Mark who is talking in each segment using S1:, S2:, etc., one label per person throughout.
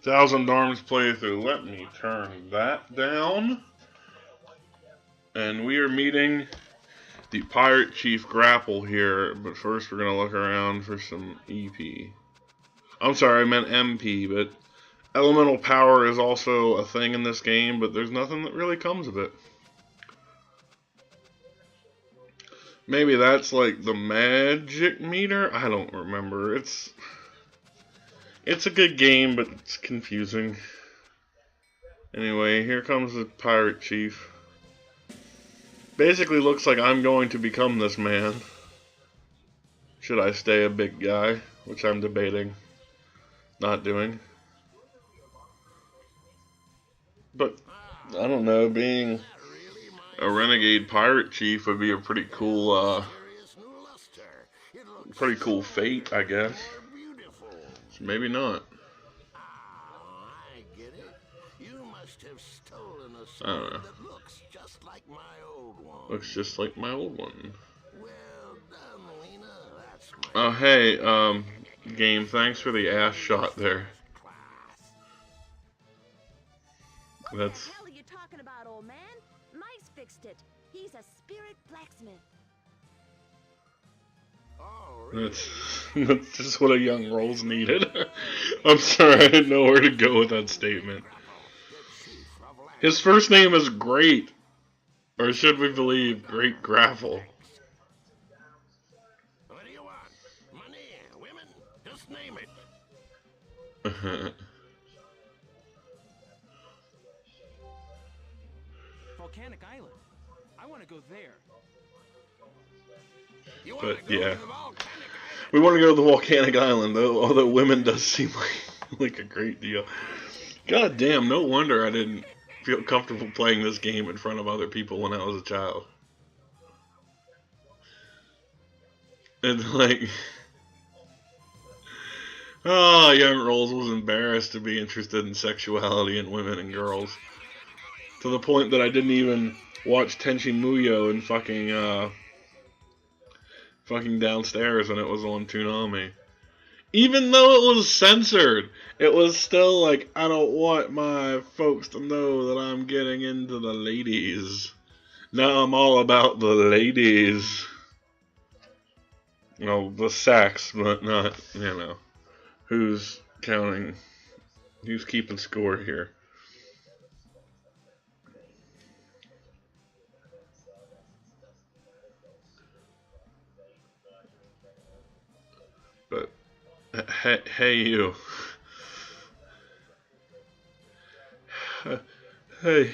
S1: Thousand Arms playthrough. Let me turn that down. And we are meeting the Pirate Chief Grapple here, but first we're gonna look around for some EP. I'm sorry, I meant MP, but elemental power is also a thing in this game, but there's nothing that really comes of it. Maybe that's like the magic meter? I don't remember. It's a good game, but it's confusing. Anyway, here comes the Pirate Chief. Basically looks like I'm going to become this man. Should I stay a big guy? Which I'm debating not doing. But, I don't know, being a renegade pirate chief would be a pretty cool fate, I guess. So maybe not. I don't know. Looks just like my old one. Oh, hey, game, thanks for the ass shot there. That's...
S2: What the hell are you talking about, old man? Mike's fixed it. He's a spirit blacksmith.
S1: That's just what a young Rolls needed. I'm sorry, I didn't know where to go with that statement. His first name is Great. Or should we believe Great Grapple?
S3: What do you want? Money, women, just name it.
S4: Volcanic Island. I want to go there.
S1: But yeah, we want to go to the Volcanic Island, though. Although women does seem like a great deal. God damn, no wonder I didn't feel comfortable playing this game in front of other people when I was a child. And like, oh, young Rolls was embarrassed to be interested in sexuality and women and girls. To the point that I didn't even watch Tenchi Muyo and fucking downstairs when it was on Toonami. Even though it was censored, it was still like, I don't want my folks to know that I'm getting into the ladies. Now I'm all about the ladies. Well, the sex, but not, you know, who's counting, who's keeping score here. But, hey you. Hey.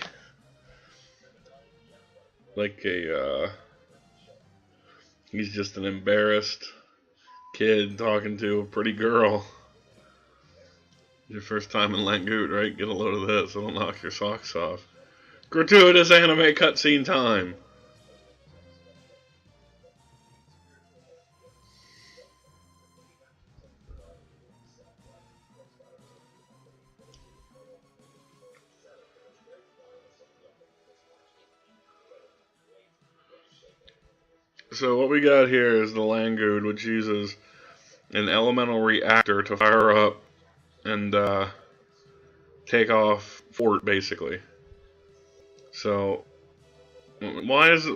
S1: Like he's just an embarrassed kid talking to a pretty girl. Your first time in Langoot, right? Get a load of this, it'll knock your socks off. Gratuitous anime cutscene time. So what we got here is the Langoot, which uses an elemental reactor to fire up and take off fort, basically. So why is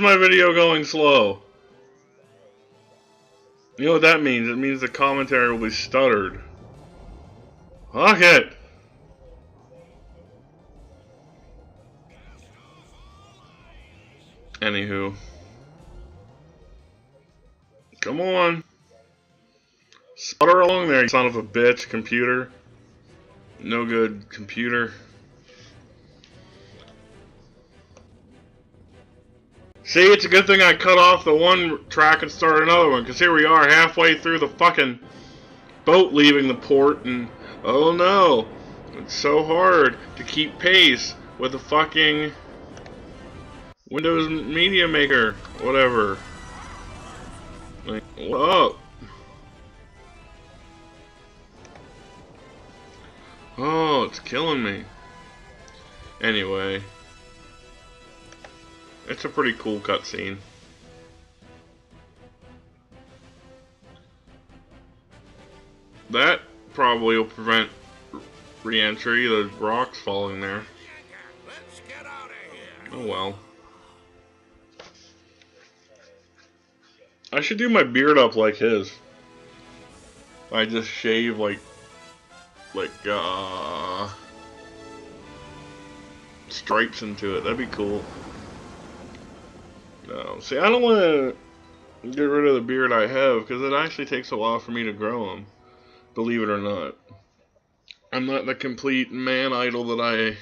S1: my video going slow? You know what that means? It means the commentary will be stuttered. Fuck it! Anywho. Come on. Sputter along there, you son of a bitch, computer. No good, computer. See, it's a good thing I cut off the one track and started another one, because here we are halfway through the fucking boat leaving the port, and oh no, it's so hard to keep pace with the fucking Windows Media Maker, whatever. Like, what up? Oh, it's killing me. Anyway. It's a pretty cool cutscene. That probably will prevent re-entry. The rocks falling there.
S3: Let's get out of here.
S1: Oh well. I should do my beard up like his. I just shave like stripes into it. That'd be cool. No, see, I don't want to get rid of the beard I have because it actually takes a while for me to grow them. Believe it or not, I'm not the complete man idol that I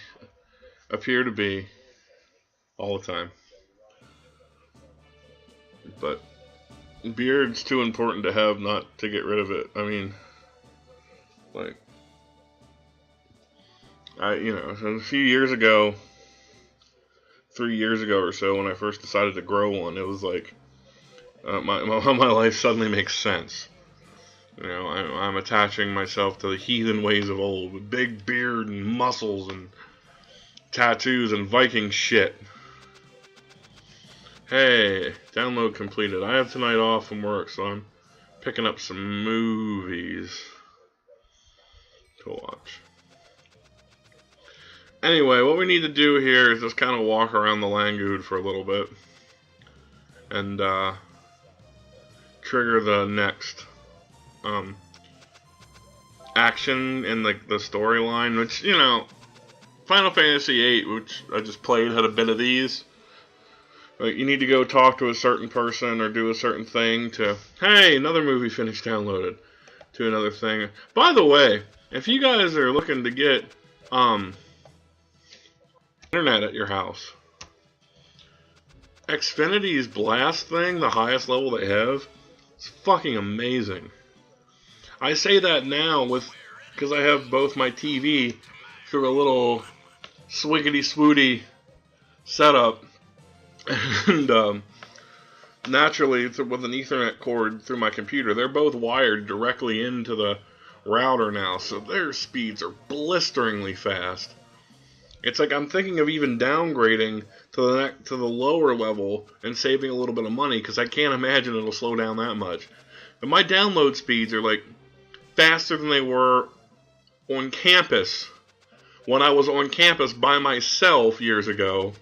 S1: appear to be all the time. But beard's too important to have not to get rid of it. I mean, like, a few years ago, 3 years ago or so, when I first decided to grow one, it was like, my life suddenly makes sense. I'm attaching myself to the heathen ways of old, with big beard and muscles and tattoos and Viking shit. Hey, download completed. I have tonight off from work, so I'm picking up some movies to watch. Anyway, what we need to do here is just kind of walk around the Langood for a little bit and trigger the next action in the storyline, which, Final Fantasy VIII, which I just played, had a bit of these. Like, you need to go talk to a certain person or do a certain thing to, hey, another movie finished downloaded, to another thing. By the way, if you guys are looking to get internet at your house, Xfinity's Blast thing, the highest level they have, is fucking amazing. I say that now because I have both my TV through a little swiggity swooty setup, and naturally with an Ethernet cord through my computer. They're both wired directly into the router now, so their speeds are blisteringly fast. It's like I'm thinking of even downgrading to the lower level and saving a little bit of money, because I can't imagine it'll slow down that much. But my download speeds are like faster than they were on campus when I was on campus by myself years ago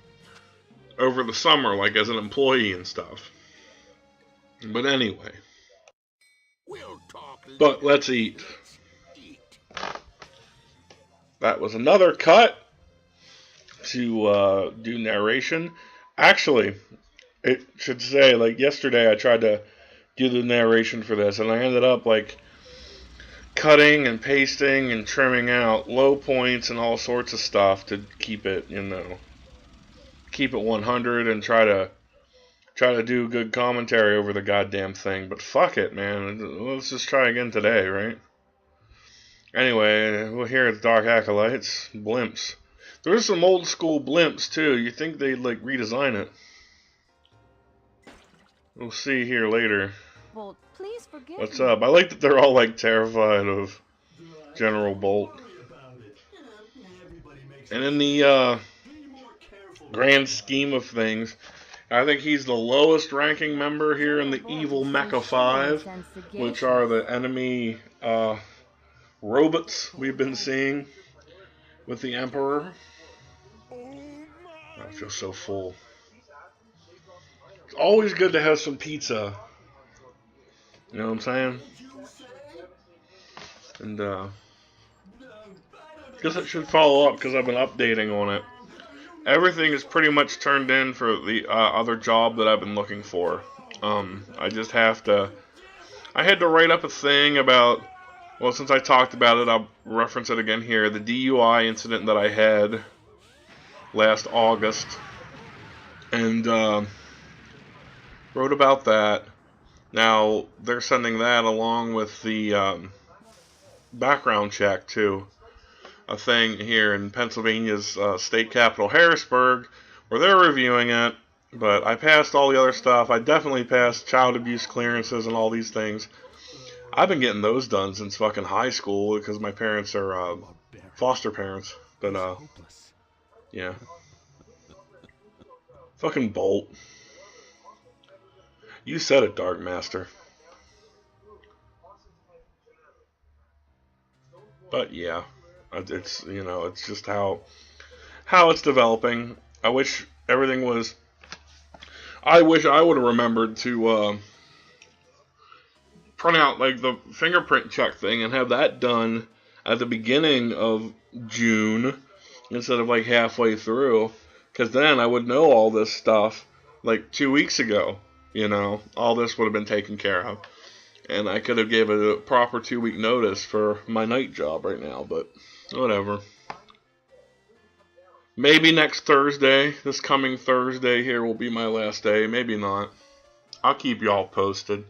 S1: over the summer, like as an employee and stuff. But anyway,
S3: We'll talk later.
S1: but let's eat. That was another cut to do narration. Actually, it should say, like, yesterday I tried to do the narration for this, and I ended up like cutting and pasting and trimming out low points and all sorts of stuff to keep it, keep it 100 and try to do good commentary over the goddamn thing. But fuck it, man. Let's just try again today, right? Anyway, we're here at Dark Acolytes. Blimps. There's some old school blimps too. You think they'd like redesign it? We'll see here later.
S2: Well, please forgive
S1: What's
S2: me.
S1: up? I like that they're all like terrified of General Bolt. And in the grand scheme of things, I think he's the lowest ranking member here in the evil Mecha 5, which are the enemy robots we've been seeing with the Emperor. I feel so full. It's always good to have some pizza. You know what I'm saying? And guess I should follow up because I've been updating on it. Everything is pretty much turned in for the other job that I've been looking for. I just have to. I had to write up a thing about. Well, since I talked about it, I'll reference it again here. The DUI incident that I had last August, and wrote about that. Now they're sending that along with the background check to a thing here in Pennsylvania's state capital, Harrisburg, where they're reviewing it. But I passed all the other stuff. I definitely passed child abuse clearances and all these things. I've been getting those done since fucking high school because my parents are foster parents. But yeah. Fucking Bolt. You said it, Dark Master. But yeah, It's, you know, it's just how it's developing. I wish everything was. I wish I would have remembered to print out like the fingerprint check thing and have that done at the beginning of June instead of like halfway through, because then I would know all this stuff like 2 weeks ago. You know, all this would have been taken care of, and I could have gave it a proper 2 week notice for my night job right now. But whatever. Maybe next Thursday, this coming Thursday here, will be my last day. Maybe not. I'll keep y'all posted.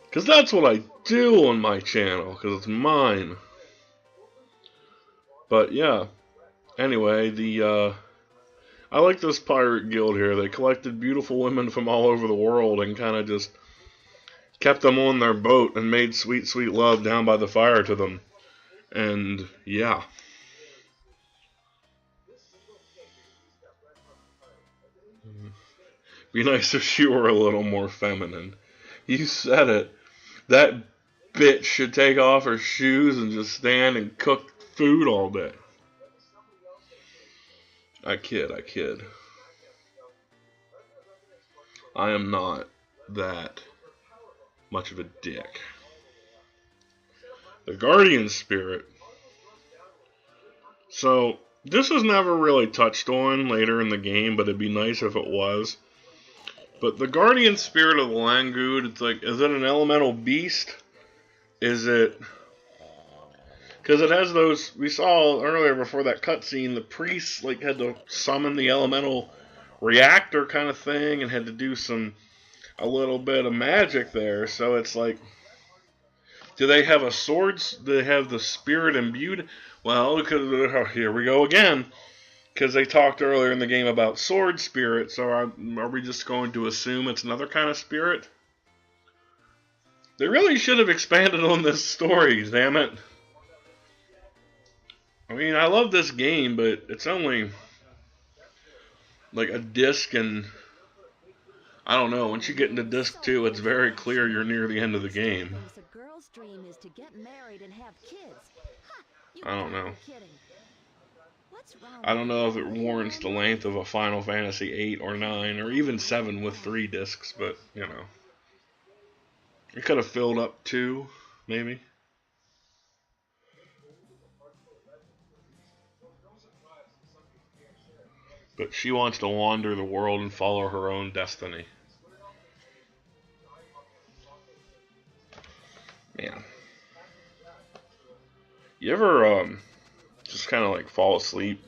S1: Because that's what I do on my channel. Because it's mine. But yeah. Anyway, I like this pirate guild here. They collected beautiful women from all over the world and kind of just kept them on their boat and made sweet, sweet love down by the fire to them. And yeah. Be nice if she were a little more feminine. You said it. That bitch should take off her shoes and just stand and cook food all day. I kid. I am not that much of a dick. The guardian spirit. So, this was never really touched on later in the game, but it'd be nice if it was. But the guardian spirit of the Langood, it's like, is it an elemental beast? Is it... Because it has those... We saw earlier before that cutscene, the priests like had to summon the elemental reactor kind of thing and had to do a little bit of magic there. So it's like... Do they have a sword? Do they have the spirit imbued? Well, because here we go again. Because they talked earlier in the game about sword spirit, so are we just going to assume it's another kind of spirit? They really should have expanded on this story, damn it. I mean, I love this game, but it's only like a disc, and I don't know, once you get into disc 2, it's very clear you're near the end of the game.
S2: A girl's dream is to get married and have kids. Ha,
S1: I don't know.
S2: kidding.
S1: I don't know if it warrants the length of a Final Fantasy 8 or 9 or even 7 with 3 discs, but, you know. It could have filled up 2, maybe. But she wants to wander the world and follow her own destiny. Man. You ever, just kind of like fall asleep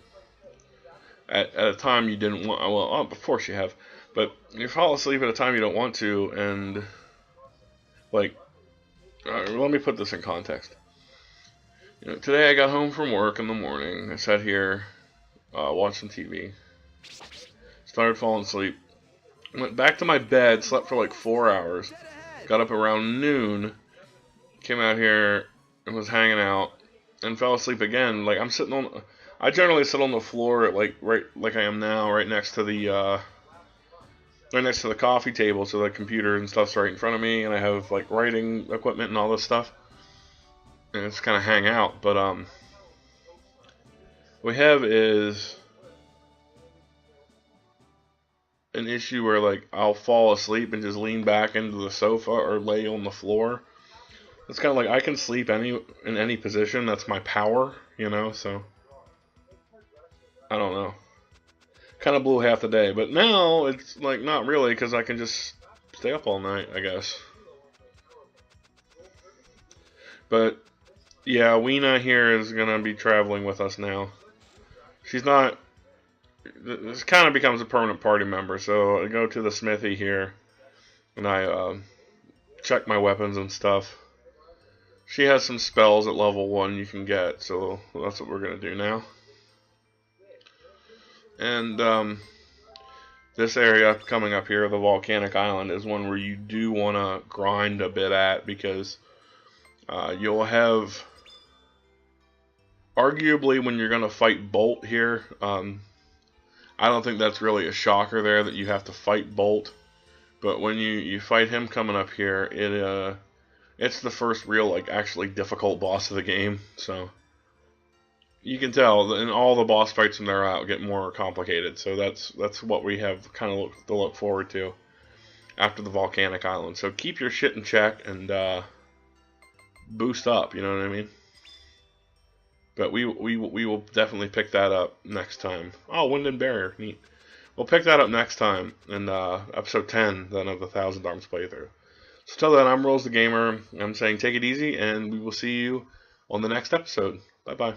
S1: at a time you didn't want. Well, of course you have, but you fall asleep at a time you don't want to, and like, let me put this in context. You know, today I got home from work in the morning. I sat here, watched some TV, started falling asleep, went back to my bed, slept for like 4 hours, got up around noon, came out here and was hanging out, and fell asleep again. Like, I'm sitting on... I generally sit on the floor at right like I am now, right next to the coffee table, so the computer and stuff's right in front of me, and I have like writing equipment and all this stuff, and it's kind of hang out. But what we have is an issue where like I'll fall asleep and just lean back into the sofa or lay on the floor. It's kind of like I can sleep in any position. That's my power, you know, so I don't know. Kind of blew half the day, but now it's like not really, because I can just stay up all night, I guess. But yeah, Weena here is gonna be traveling with us now. She's not... This kind of becomes a permanent party member, so I go to the smithy here, and I check my weapons and stuff. She has some spells at level 1 you can get, so that's what we're going to do now. And this area coming up here, the Volcanic Island, is one where you do want to grind a bit at, because you'll have... Arguably, when you're going to fight Bolt here, I don't think that's really a shocker there that you have to fight Bolt. But when you fight him coming up here, it's the first real, like, actually difficult boss of the game, so you can tell, and all the boss fights from there out get more complicated. So that's what we have kind of to look forward to after the Volcanic Island. So keep your shit in check and boost up. You know what I mean? But we will definitely pick that up next time. Oh, Wind and Barrier, neat. We'll pick that up next time in episode 10 then of the Thousand Arms playthrough. So till then, I'm RowlesTheGamer. I'm saying take it easy, and we will see you on the next episode. Bye bye.